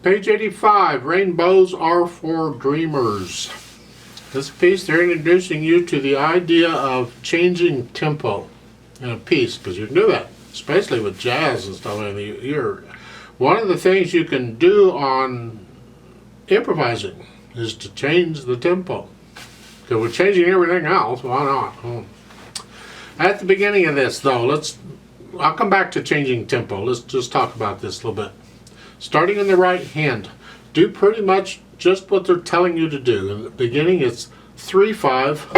Page 85, Rainbows Are for Dreamers. This piece, they're introducing you to the idea of changing tempo in a piece, because you can do that, especially with jazz and stuff. One of the things you can do on improvising is to change the tempo. Because we're changing everything else, why not? At the beginning of this, though, I'll come back to changing tempo. Let's just talk about this a little bit. Starting in the right hand, do pretty much just what they're telling you to do. In the beginning, it's 3-5.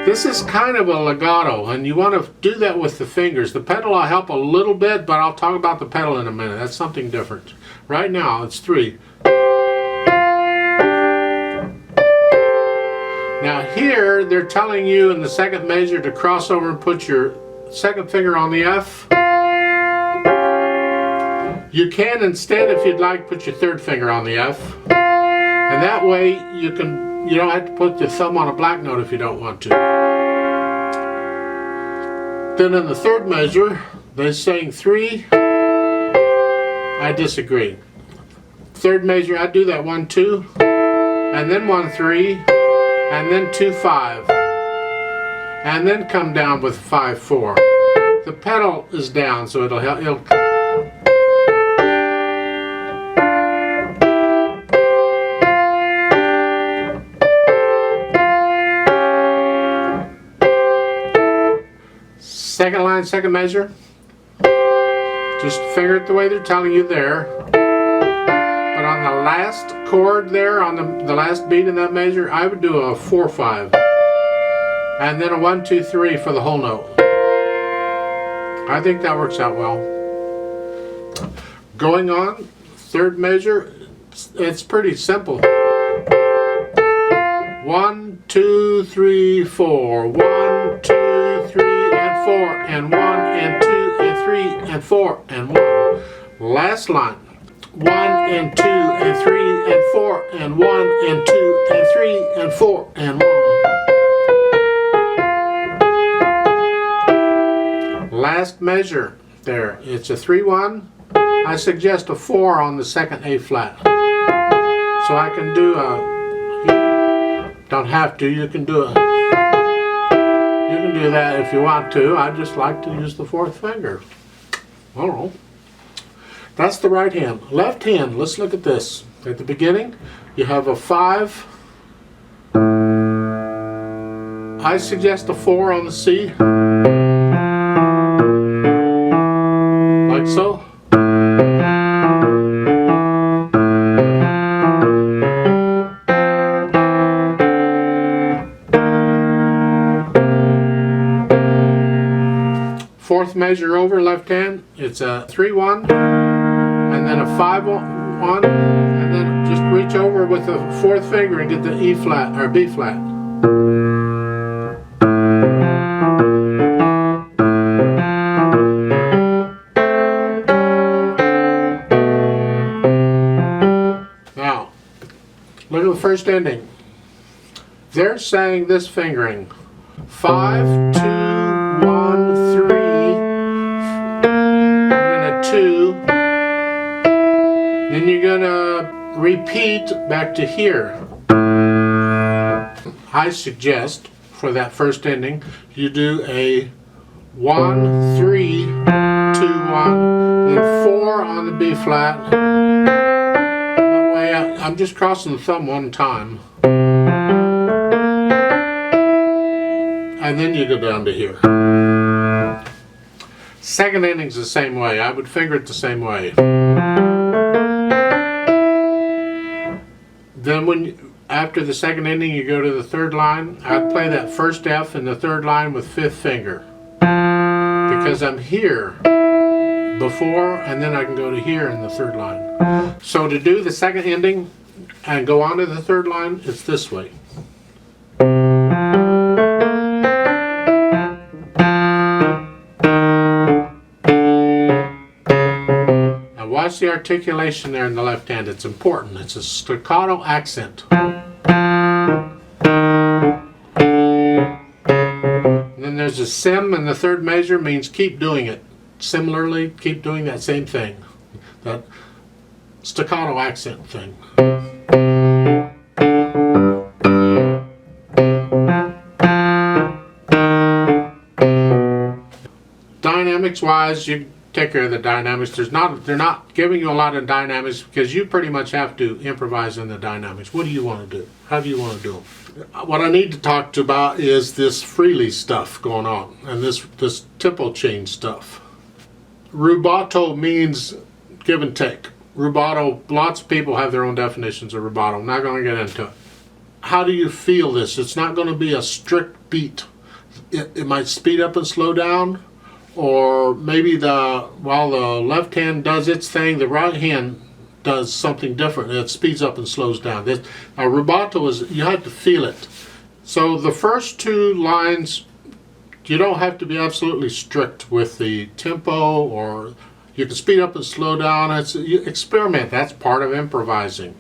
This is kind of a legato, and you want to do that with the fingers. The pedal will help a little bit, but I'll talk about the pedal in a minute. That's something different. Right now, it's 3. Now here, they're telling you in the second measure to cross over and put your second finger on the F. You can instead, if you'd like, put your third finger on the F. And that way you don't have to put your thumb on a black note if you don't want to. Then in the third measure, they're saying 3. I disagree. Third measure, I do that 1, 2, and then 1, 3, and then 2, 5, and then come down with 5, 4. The pedal is down, so it'll help. Second line, second measure. Just finger it the way they're telling you there. But on the last chord there, on the last beat in that measure, I would do a 4, 5. And then a 1, 2, 3 for the whole note. I think that works out well. Going on, third measure, it's pretty simple. 1, 2, 3, 4. 1, 2, 3, and 4, and 1, and 2, and 3, and 4, and 1. Last line. 1, and 2, and 3, and 4, and 1, and 2, and 3, and 4, and 1. Last measure there. It's a 3, 1. I suggest a 4 on the second A flat. So I can do don't have to, you can do that if you want to. I just like to use the fourth finger. I don't know. That's the right hand. Left hand, let's look at this. At the beginning, you have a 5. I suggest a 4 on the C. Like so. Fourth measure over, left hand, it's a 3, 1, and then a 5, 1, and then just reach over with the fourth finger and get the E flat, or B flat. Now, look at the first ending. They're saying this fingering. 5, 2, 1, 3, 2, then you're gonna repeat back to here. I suggest for that first ending you do a 1, 3, 2, 1, then 4 on the B flat. That way I'm just crossing the thumb one time, and then you go down to here. Second ending's the same way. I would finger it the same way. Then after the second ending, you go to the third line. I'd play that first F in the third line with fifth finger. Because I'm here before, and then I can go to here in the third line. So to do the second ending and go on to the third line, it's this way. Watch the articulation there in the left hand. It's important. It's a staccato accent. And then there's a sim in the third measure, means keep doing it. Similarly, keep doing that same thing. that staccato accent thing. Dynamics wise, you take care of the dynamics. They're not giving you a lot of dynamics because you pretty much have to improvise in the dynamics. What do you want to do? How do you want to do them? What I need to talk to about is this freely stuff going on and this tempo change stuff. Rubato means give and take. Rubato, lots of people have their own definitions of rubato. I'm not going to get into it. How do you feel this? It's not going to be a strict beat. It might speed up and slow down, or maybe while the left hand does its thing, the right hand does something different. It speeds up and slows down. A rubato is, you have to feel it. So the first two lines, you don't have to be absolutely strict with the tempo, or you can speed up and slow down. You experiment. That's part of improvising.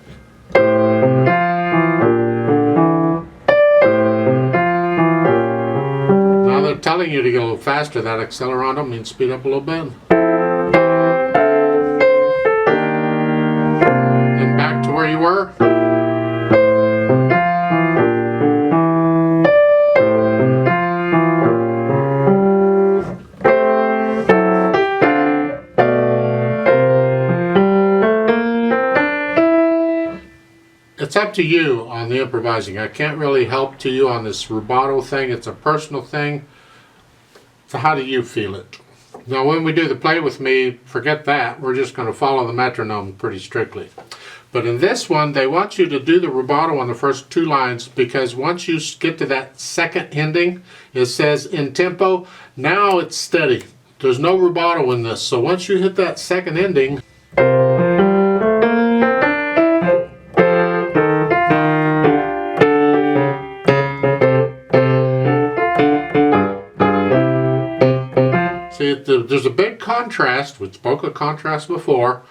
Now they're telling you to go a little faster. That accelerando means speed up a little bit. And back to where you were. It's up to you on the improvising. I can't really help to you on this rubato thing. It's a personal thing. So how do you feel it? Now when we do the play with me, forget that. We're just going to follow the metronome pretty strictly. But in this one, they want you to do the rubato on the first two lines, because once you get to that second ending, it says in tempo. Now it's steady. There's no rubato in this. So once you hit that second ending, there's a big contrast, we spoke of contrast before,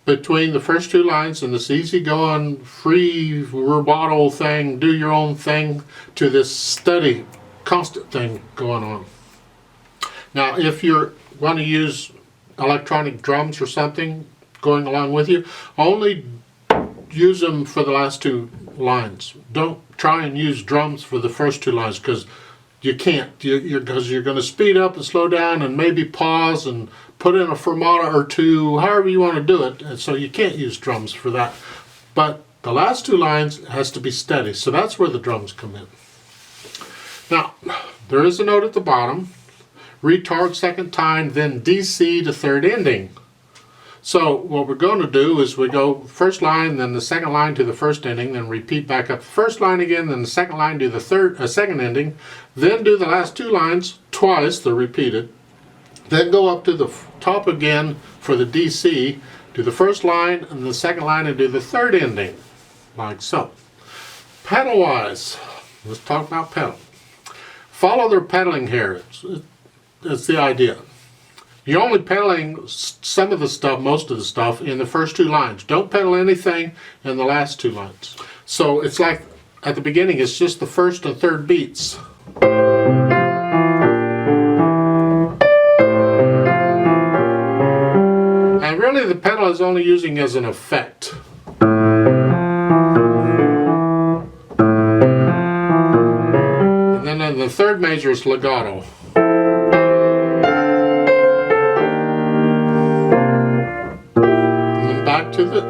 between the first two lines and this easygoing, free rubato thing, do your own thing, to this steady, constant thing going on. Now, if you're going to use electronic drums or something going along with you, only use them for the last two lines. Don't try and use drums for the first two lines, because you can't, because you're going to speed up and slow down and maybe pause and put in a fermata or two, however you want to do it, and so you can't use drums for that. But the last two lines has to be steady, so that's where the drums come in. Now, there is a note at the bottom, retard second time, then DC to third ending. So what we're going to do is we go first line, then the second line to the first ending, then repeat back up the first line again, then the second line to the second ending, then do the last two lines twice, they're repeated, then go up to the top again for the DC, do the first line and the second line and do the third ending, like so. Pedal wise, let's talk about pedal. Follow their pedaling here, that's the idea. You're only pedaling some of the stuff, most of the stuff, in the first two lines. Don't pedal anything in the last two lines. So it's like at the beginning, it's just the first and third beats. And really the pedal is only using as an effect. And then in the third measure is legato. To the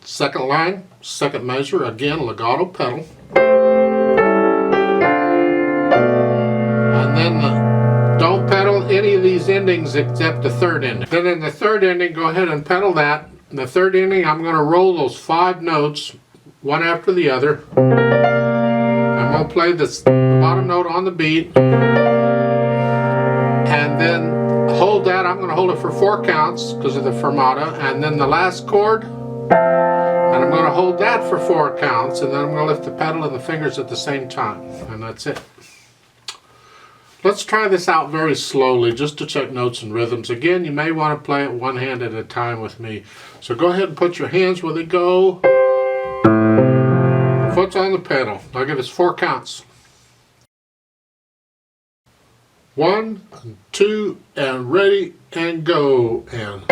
second line, second measure, again legato pedal, and then don't pedal any of these endings except the third ending. Then in the third ending, go ahead and pedal that. In the third ending, I'm going to roll those 5 notes one after the other. I'm going to play the bottom note on the beat. And then hold that, I'm going to hold it for 4 counts because of the fermata, and then the last chord, and I'm going to hold that for 4 counts, and then I'm going to lift the pedal and the fingers at the same time, and that's it. Let's try this out very slowly just to check notes and rhythms. Again, you may want to play it one hand at a time with me. So go ahead and put your hands where they go. Foot's on the pedal. I'll give us 4 counts. 1, 2, and ready, and go. And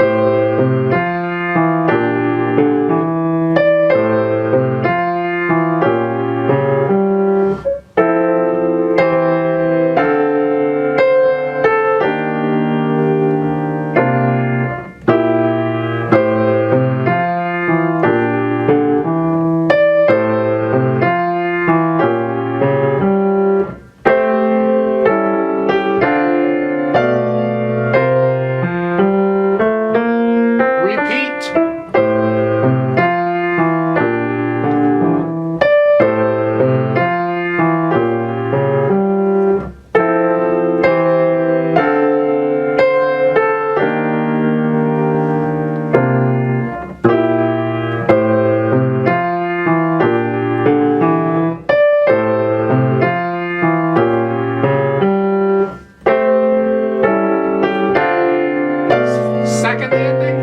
second ending.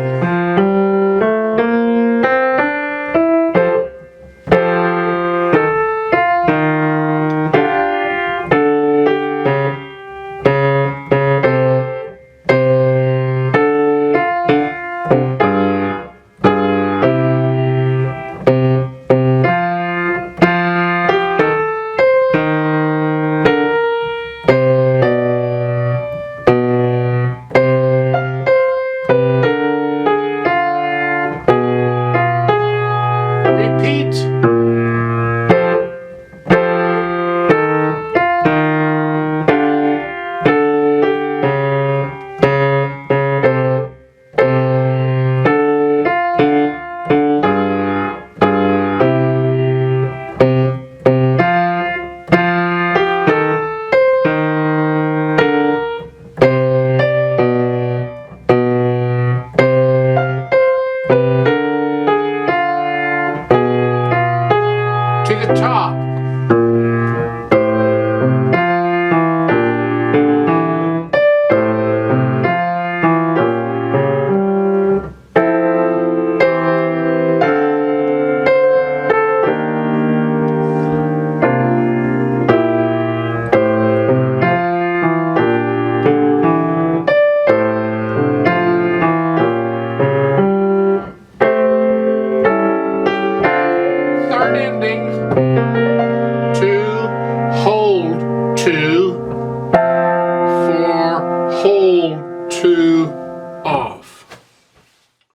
Repeat. To the top. Third ending.